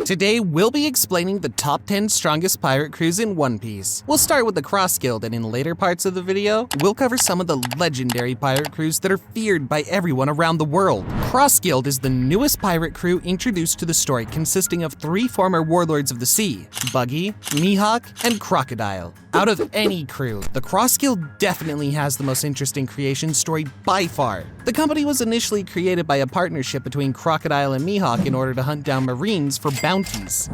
Today, we'll be explaining the top 10 strongest pirate crews in One Piece. We'll start with the Cross Guild, and in later parts of the video, we'll cover some of the legendary pirate crews that are feared by everyone around the world. Cross Guild is the newest pirate crew introduced to the story, consisting of 3 former warlords of the sea, Buggy, Mihawk, and Crocodile. Out of any crew, the Cross Guild definitely has the most interesting creation story by far. The company was initially created by a partnership between Crocodile and Mihawk in order to hunt down Marines for bounties.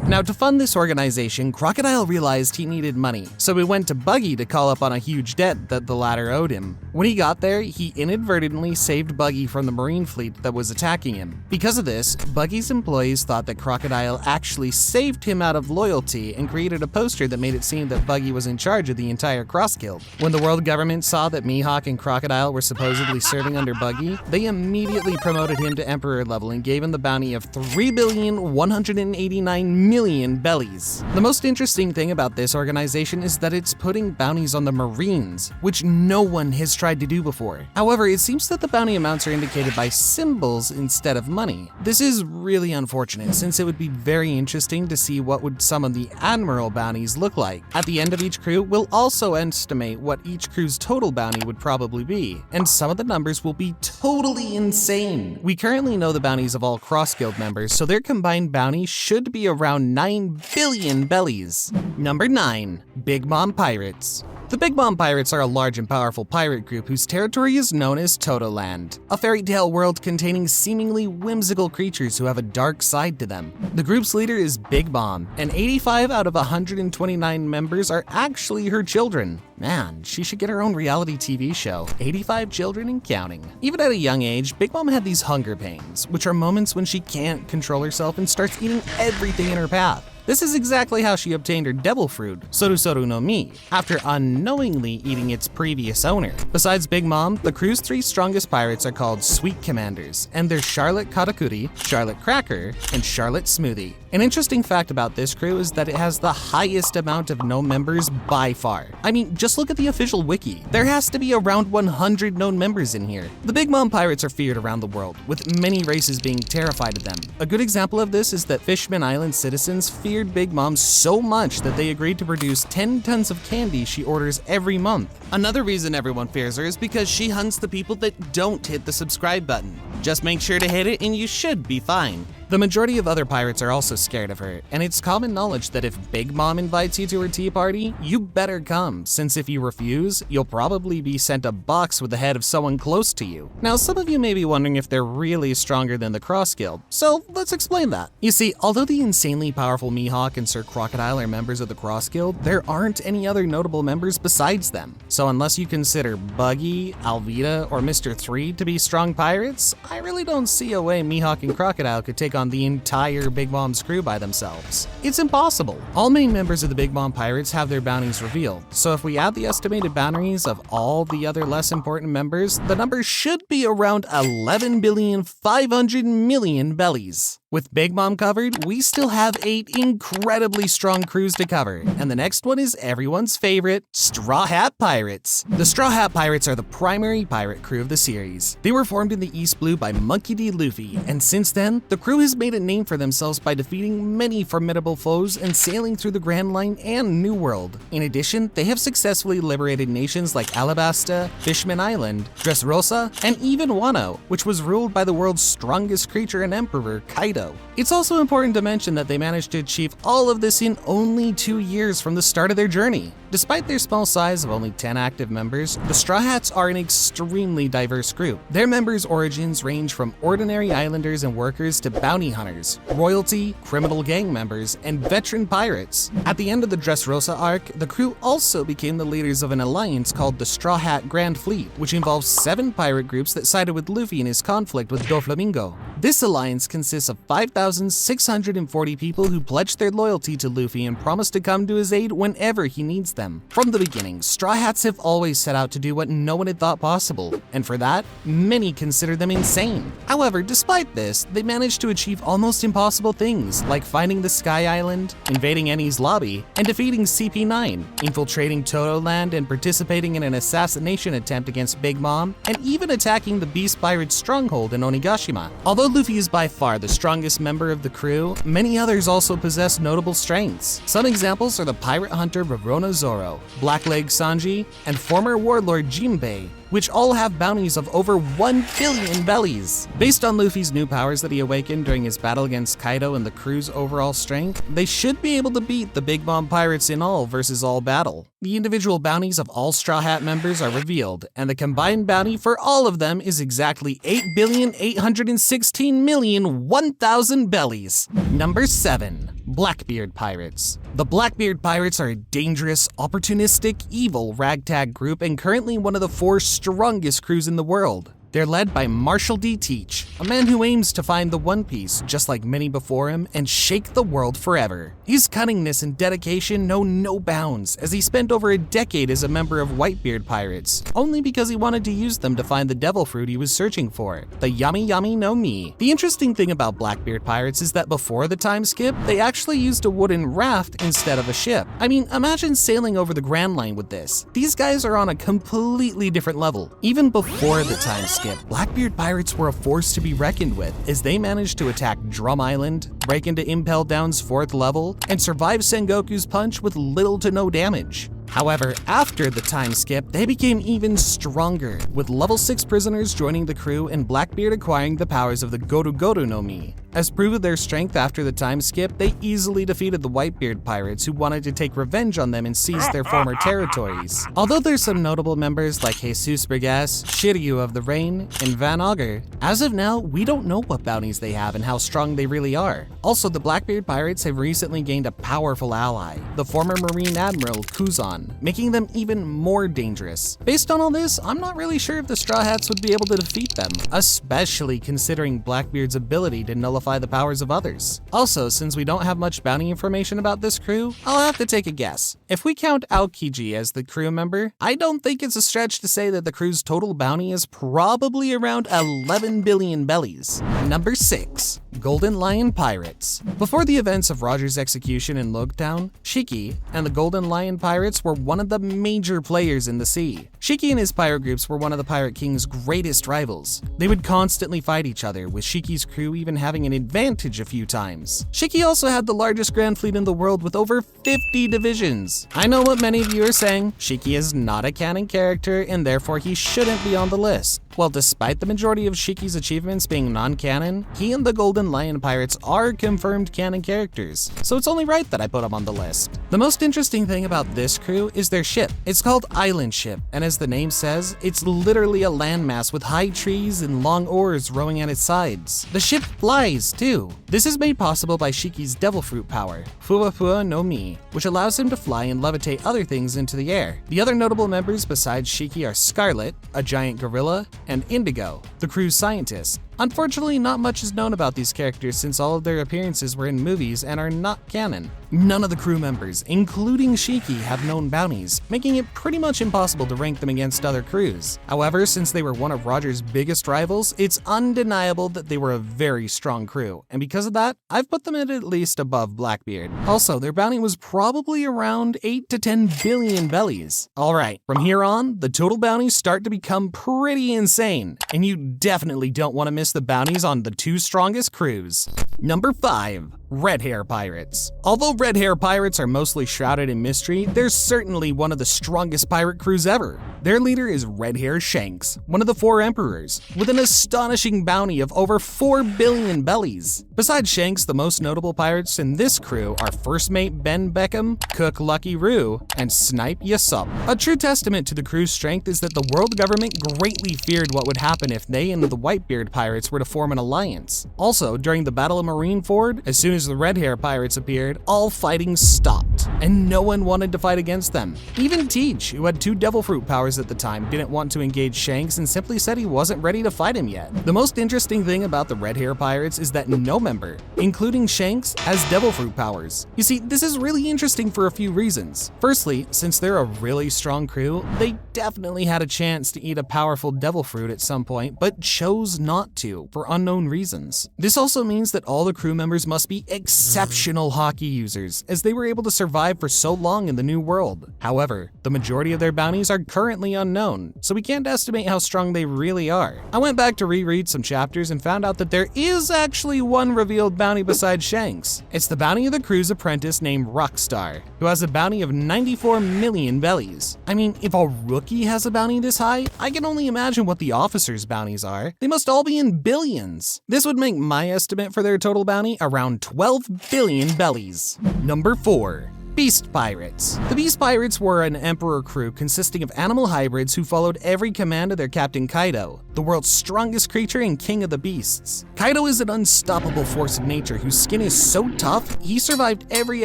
Now, to fund this organization, Crocodile realized he needed money, so he went to Buggy to call up on a huge debt that the latter owed him. When he got there, he inadvertently saved Buggy from the Marine fleet that was attacking him. Because of this, Buggy's employees thought that Crocodile actually saved him out of loyalty and created a poster that made it seem that Buggy was in charge of the entire Cross Guild. When the world government saw that Mihawk and Crocodile were supposedly serving under Buggy, they immediately promoted him to Emperor level and gave him the bounty of 3,189,000,000 bellies. The most interesting thing about this organization is that it's putting bounties on the Marines, which no one has tried to do before. However, it seems that the bounty amounts are indicated by symbols instead of money. This is really unfortunate, since it would be very interesting to see what would some of the Admiral bounties look like. At the end of each crew, we'll also estimate what each crew's total bounty would probably be, and some of the numbers will be totally insane. We currently know the bounties of all Cross Guild members, so their combined bounty should be around 9 billion bellies. Number 9. Big Mom Pirates. The Big Mom Pirates are a large and powerful pirate group whose territory is known as Totoland, a fairy tale world containing seemingly whimsical creatures who have a dark side to them. The group's leader is Big Mom, and 85 out of 129 members are actually her children. Man, she should get her own reality TV show, 85 Children and Counting. Even at a young age, Big Mom had these hunger pains, which are moments when she can't control herself and starts eating everything in her path. This is exactly how she obtained her devil fruit, Soru no Mi, after unknowingly eating its previous owner. Besides Big Mom, the crew's 3 strongest pirates are called Sweet Commanders, and they're Charlotte Katakuri, Charlotte Cracker, and Charlotte Smoothie. An interesting fact about this crew is that it has the highest amount of known members by far. I mean, just look at the official wiki. There has to be around 100 known members in here. The Big Mom Pirates are feared around the world, with many races being terrified of them. A good example of this is that Fishman Island citizens feared Big Mom so much that they agreed to produce 10 tons of candy she orders every month. Another reason everyone fears her is because she hunts the people that don't hit the subscribe button. Just make sure to hit it and you should be fine. The majority of other pirates are also scared of her, and it's common knowledge that if Big Mom invites you to her tea party, you better come, since if you refuse, you'll probably be sent a box with the head of someone close to you. Now, some of you may be wondering if they're really stronger than the Cross Guild, so let's explain that. You see, although the insanely powerful Mihawk and Sir Crocodile are members of the Cross Guild, there aren't any other notable members besides them. So unless you consider Buggy, Alvida, or Mr. 3 to be strong pirates, I really don't see a way Mihawk and Crocodile could take on the entire Big Mom's crew by themselves. It's impossible. All main members of the Big Mom Pirates have their bounties revealed, so if we add the estimated bounties of all the other less important members, the number should be around 11,500,000,000 bellies. With Big Mom covered, we still have 8 incredibly strong crews to cover, and the next one is everyone's favorite, Straw Hat Pirates. The Straw Hat Pirates are the primary pirate crew of the series. They were formed in the East Blue by Monkey D. Luffy, and since then, the crew has made a name for themselves by defeating many formidable foes and sailing through the Grand Line and New World. In addition, they have successfully liberated nations like Alabasta, Fishman Island, Dressrosa, and even Wano, which was ruled by the world's strongest creature and emperor, Kaido. It's also important to mention that they managed to achieve all of this in only 2 years from the start of their journey. Despite their small size of only 10 active members, the Straw Hats are an extremely diverse group. Their members' origins range from ordinary islanders and workers to bounty hunters, royalty, criminal gang members, and veteran pirates. At the end of the Dressrosa arc, the crew also became the leaders of an alliance called the Straw Hat Grand Fleet, which involves 7 pirate groups that sided with Luffy in his conflict with Doflamingo. This alliance consists of 5,640 people who pledged their loyalty to Luffy and promised to come to his aid whenever he needs them. From the beginning, Straw Hats have always set out to do what no one had thought possible, and for that, many consider them insane. However, despite this, they managed to achieve almost impossible things, like finding the Sky Island, invading Enies lobby, and defeating CP9, infiltrating Totoland and participating in an assassination attempt against Big Mom, and even attacking the Beast Pirate's stronghold in Onigashima. Although Luffy is by far the strongest strongest member of the crew, many others also possess notable strengths. Some examples are the pirate hunter Roronoa, Blackleg Sanji, and former warlord Jinbei, which all have bounties of over 1 billion bellies. Based on Luffy's new powers that he awakened during his battle against Kaido and the crew's overall strength, they should be able to beat the Big Mom pirates in all versus all battle. The individual bounties of all Straw Hat members are revealed, and the combined bounty for all of them is exactly 8,816,000,001,000 bellies. Number 7. Blackbeard Pirates. The Blackbeard Pirates are a dangerous, opportunistic, evil ragtag group and currently one of the 4 strongest crews in the world. They're led by Marshall D. Teach, a man who aims to find the One Piece, just like many before him, and shake the world forever. His cunningness and dedication know no bounds, as he spent over a decade as a member of Whitebeard Pirates, only because he wanted to use them to find the devil fruit he was searching for, the 𝐻𝐻𝐻𝐻𝐻𝐻𝐻𝐻. The interesting thing about Blackbeard Pirates is that before the time skip, they actually used a wooden raft instead of a ship. I mean, imagine sailing over the Grand Line with this. These guys are on a completely different level. Even before the time skip, Blackbeard Pirates were a force to be reckoned with, as they managed to attack Drum Island, break into Impel Down's 4th level, and survive Sengoku's punch with little to no damage. However, after the time skip, they became even stronger, with level 6 prisoners joining the crew and Blackbeard acquiring the powers of the 𝐵𝐷𝐵𝐷𝐵𝐵𝐵𝐵𝐵. As proof of their strength after the time skip, they easily defeated the Whitebeard Pirates, who wanted to take revenge on them and seize their former territories. Although there's some notable members like Jesus Burgess, Shiryu of the Rain, and Van Augur, as of now, we don't know what bounties they have and how strong they really are. Also, the Blackbeard Pirates have recently gained a powerful ally, the former Marine Admiral 𝐂𝐮�R𝐼R𝐻𝐒, making them even more dangerous. Based on all this, I'm not really sure if the Straw Hats would be able to defeat them, especially considering Blackbeard's ability to nullify the powers of others. Also, since we don't have much bounty information about this crew, I'll have to take a guess. If we count Aokiji as the crew member, I don't think it's a stretch to say that the crew's total bounty is probably around 11 billion bellies. Number 6. Golden Lion Pirates. Before the events of Roger's execution in Logtown, Shiki and the Golden Lion Pirates were one of the major players in the sea. Shiki and his pirate groups were one of the Pirate King's greatest rivals. They would constantly fight each other, with Shiki's crew even having an advantage a few times. Shiki also had the largest grand fleet in the world with over 50 divisions. I know what many of you are saying, Shiki is not a canon character and therefore he shouldn't be on the list. Well, despite the majority of Shiki's achievements being non-canon, he and the Golden Lion Pirates are confirmed canon characters, so it's only right that I put him on the list. The most interesting thing about this crew is their ship. It's called Island Ship, and as the name says, it's literally a landmass with high trees and long oars rowing at its sides. The ship flies, too. This is made possible by Shiki's devil fruit power, 𝐻𝐻𝐻𝐻𝐻𝐻𝐻, which allows him to fly and levitate other things into the air. The other notable members besides Shiki are Scarlet, a giant gorilla, and Indigo, the crew's scientist. Unfortunately, not much is known about these characters since all of their appearances were in movies and are not canon. None of the crew members, including Shiki, have known bounties, making it pretty much impossible to rank them against other crews. However, since they were one of Roger's biggest rivals, it's undeniable that they were a very strong crew, and because of that, I've put them at least above Blackbeard. Also, their bounty was probably around 8 to 10 billion bellies. Alright, from here on, the total bounties start to become pretty insane, and you definitely don't want to miss the bounties on the 2 strongest crews. Number 5. Red Hair Pirates. Although Red Hair Pirates are mostly shrouded in mystery, they're certainly one of the strongest pirate crews ever. Their leader is Red Hair Shanks, one of the 4 emperors, with an astonishing bounty of over 4 billion bellies. Besides Shanks, the most notable pirates in this crew are First Mate Ben Beckham, Cook Lucky Roo, and Snipe Yassup. A true testament to the crew's strength is that the world government greatly feared what would happen if they and the Whitebeard Pirates were to form an alliance. Also, during the Battle of Marineford, as soon as the Red Hair Pirates appeared, all fighting stopped, and no one wanted to fight against them. Even Teach, who had 2 devil fruit powers at the time, didn't want to engage Shanks and simply said he wasn't ready to fight him yet. The most interesting thing about the Red Hair Pirates is that no member, including Shanks, has devil fruit powers. You see, this is really interesting for a few reasons. Firstly, since they're a really strong crew, they definitely had a chance to eat a powerful devil fruit at some point, but chose not to for unknown reasons. This also means that all the crew members must be exceptional hockey users, as they were able to survive for so long in the New World. However, the majority of their bounties are currently unknown, so we can't estimate how strong they really are. I went back to reread some chapters and found out that there is actually one revealed bounty besides Shanks. It's the bounty of the crew's apprentice named Rockstar, who has a bounty of 94 million bellies. I mean, if a rookie has a bounty this high, I can only imagine what the officers' bounties are. They must all be in billions. This would make my estimate for their total bounty around 12 billion bellies. Number 4. Beast Pirates. The Beast Pirates were an emperor crew consisting of animal hybrids who followed every command of their captain Kaido, the world's strongest creature and king of the beasts. Kaido is an unstoppable force of nature whose skin is so tough, he survived every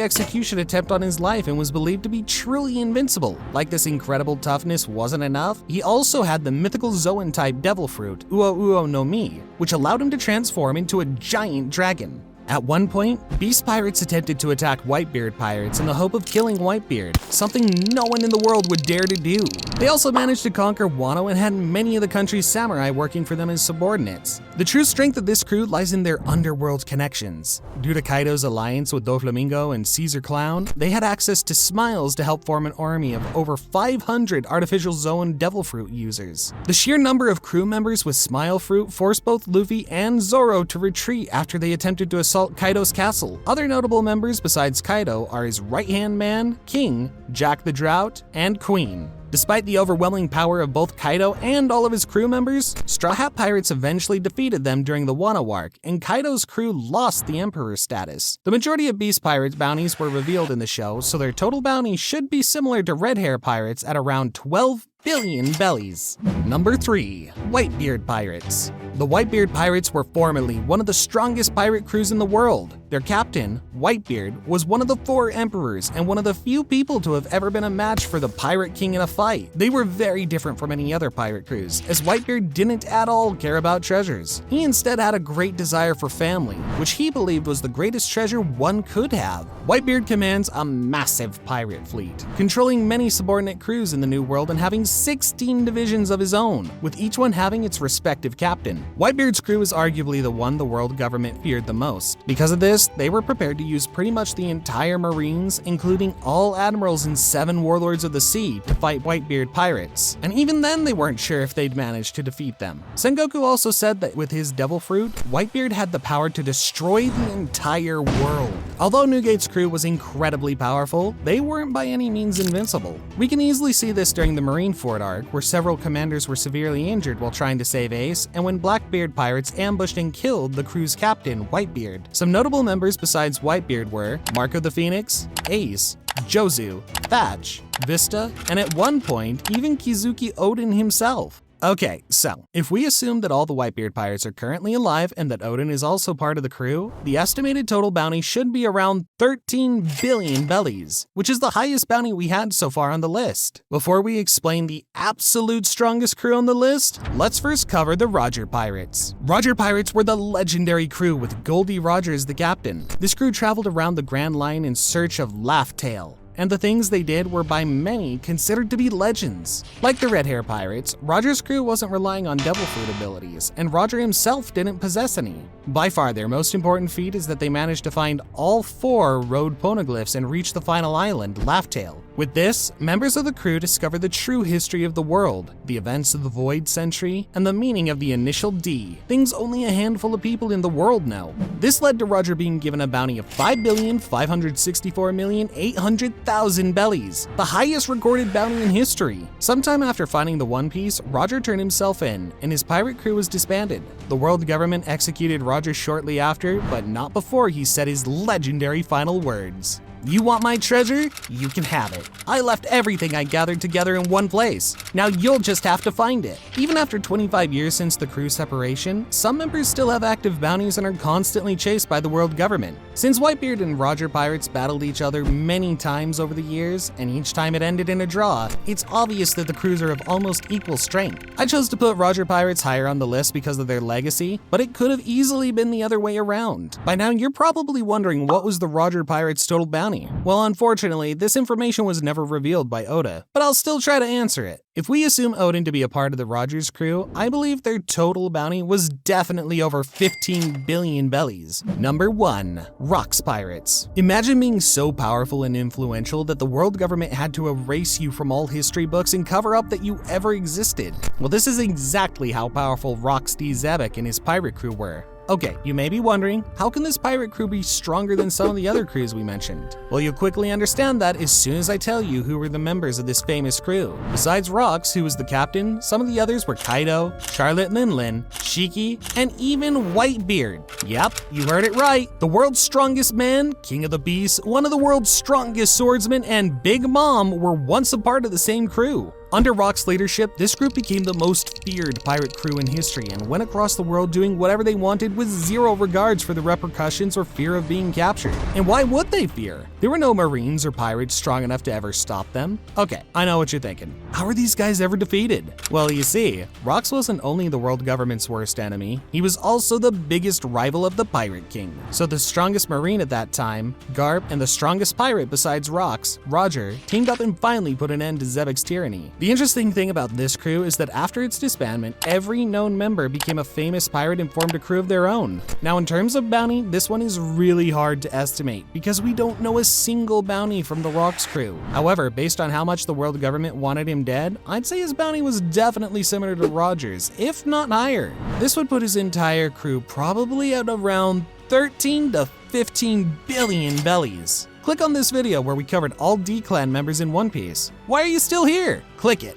execution attempt on his life and was believed to be truly invincible. Like this incredible toughness wasn't enough, he also had the mythical Zoan type devil fruit, 𝗂𝗂𝗎, which allowed him to transform into a giant dragon. At one point, Beast Pirates attempted to attack Whitebeard Pirates in the hope of killing Whitebeard, something no one in the world would dare to do. They also managed to conquer Wano and had many of the country's samurai working for them as subordinates. The true strength of this crew lies in their underworld connections. Due to Kaido's alliance with Doflamingo and Caesar Clown, they had access to Smiles to help form an army of over 500 artificial Zoan devil fruit users. The sheer number of crew members with Smile Fruit forced both Luffy and Zoro to retreat after they attempted to assault Kaido's castle. Other notable members besides Kaido are his right-hand man, King, Jack the Drought, and Queen. Despite the overwhelming power of both Kaido and all of his crew members, Straw Hat Pirates eventually defeated them during the Wano arc, and Kaido's crew lost the Emperor status. The majority of Beast Pirates bounties were revealed in the show, so their total bounty should be similar to Red Hair Pirates at around 12 billion bellies. Number 3. Whitebeard Pirates. The Whitebeard Pirates were formerly one of the strongest pirate crews in the world. Their captain, Whitebeard, was one of the 4 emperors and one of the few people to have ever been a match for the Pirate King in a fight. They were very different from any other pirate crews, as Whitebeard didn't at all care about treasures. He instead had a great desire for family, which he believed was the greatest treasure one could have. Whitebeard commands a massive pirate fleet, controlling many subordinate crews in the New World and having 16 divisions of his own, with each one having its respective captain. Whitebeard's crew is arguably the one the world government feared the most. Because of this, they were prepared to use pretty much the entire Marines, including all admirals and 7 warlords of the sea, to fight Whitebeard pirates. And even then, they weren't sure if they'd manage to defeat them. Sengoku also said that with his devil fruit, Whitebeard had the power to destroy the entire world. Although Newgate's crew was incredibly powerful, they weren't by any means invincible. We can easily see this during the Marineford arc, where several commanders were severely injured while trying to save Ace, and when Blackbeard pirates ambushed and killed the crew's captain, Whitebeard. Some notable members besides Whitebeard were Marco the Phoenix, Ace, Jozu, Thatch, Vista, and at one point, even Kizuki Odin himself. Okay, so if we assume that all the Whitebeard pirates are currently alive and that Odin is also part of the crew, the estimated total bounty should be around 13 billion bellies, which is the highest bounty we had so far on the list. Before we explain the absolute strongest crew on the list, let's first cover the Roger Pirates. Roger Pirates were the legendary crew with Goldie Roger as the captain. This crew traveled around the Grand Line in search of Laugh Tale, and the things they did were by many considered to be legends. Like the Red Hair Pirates, Roger's crew wasn't relying on devil fruit abilities, and Roger himself didn't possess any. By far, their most important feat is that they managed to find all 4 road poneglyphs and reach the final island, Laugh Tale. With this, members of the crew discovered the true history of the world, the events of the Void Century, and the meaning of the initial D, things only a handful of people in the world know. This led to Roger being given a bounty of 5,564,800,000 bellies, the highest recorded bounty in history. Sometime after finding the One Piece, Roger turned himself in, and his pirate crew was disbanded. The world government executed Roger shortly after, but not before he said his legendary final words. "You want my treasure? You can have it. I left everything I gathered together in one place. Now you'll just have to find it." Even after 25 years since the crew separation, some members still have active bounties and are constantly chased by the world government. Since Whitebeard and Roger Pirates battled each other many times over the years, and each time it ended in a draw, it's obvious that the crews are of almost equal strength. I chose to put Roger Pirates higher on the list because of their legacy, but it could have easily been the other way around. By now, you're probably wondering what was the Roger Pirates' total bounty. bounty? Well, unfortunately, this information was never revealed by Oda, but I'll still try to answer it. If we assume Odin to be a part of the Rogers crew, I believe their total bounty was definitely over 15 billion bellies. Number 1. Rocks Pirates. Imagine being so powerful and influential that the world government had to erase you from all history books and cover up that you ever existed. Well, this is exactly how powerful 𝗲𝗏 and his pirate crew were. Okay, you may be wondering, how can this pirate crew be stronger than some of the other crews we mentioned? Well, you'll quickly understand that as soon as I tell you who were the members of this famous crew. Besides Rocks, who was the captain, some of the others were Kaido, Charlotte Linlin, Shiki, and even Whitebeard. Yep, you heard it right. The world's strongest man, King of the Beasts, one of the world's strongest swordsmen, and Big Mom were once a part of the same crew. Under Rock's leadership, this group became the most feared pirate crew in history and went across the world doing whatever they wanted with zero regards for the repercussions or fear of being captured. And why would they fear? There were no marines or pirates strong enough to ever stop them. Okay, I know what you're thinking. How are these guys ever defeated? Well, you see, Rocks wasn't only the world government's worst enemy, he was also the biggest rival of the Pirate King. So the strongest marine at that time, Garp, and the strongest pirate besides Rocks, Roger, teamed up and finally put an end to Zebek's tyranny. The interesting thing about this crew is that after its disbandment, every known member became a famous pirate and formed a crew of their own. Now, in terms of bounty, this one is really hard to estimate because we don't know a single bounty from the Rocks crew. However, based on how much the world government wanted him dead, I'd say his bounty was definitely similar to Roger's, if not higher. This would put his entire crew probably at around 13 to 15 billion bellies. Click on this video where we covered all D-Clan members in One Piece. Why are you still here? Click it.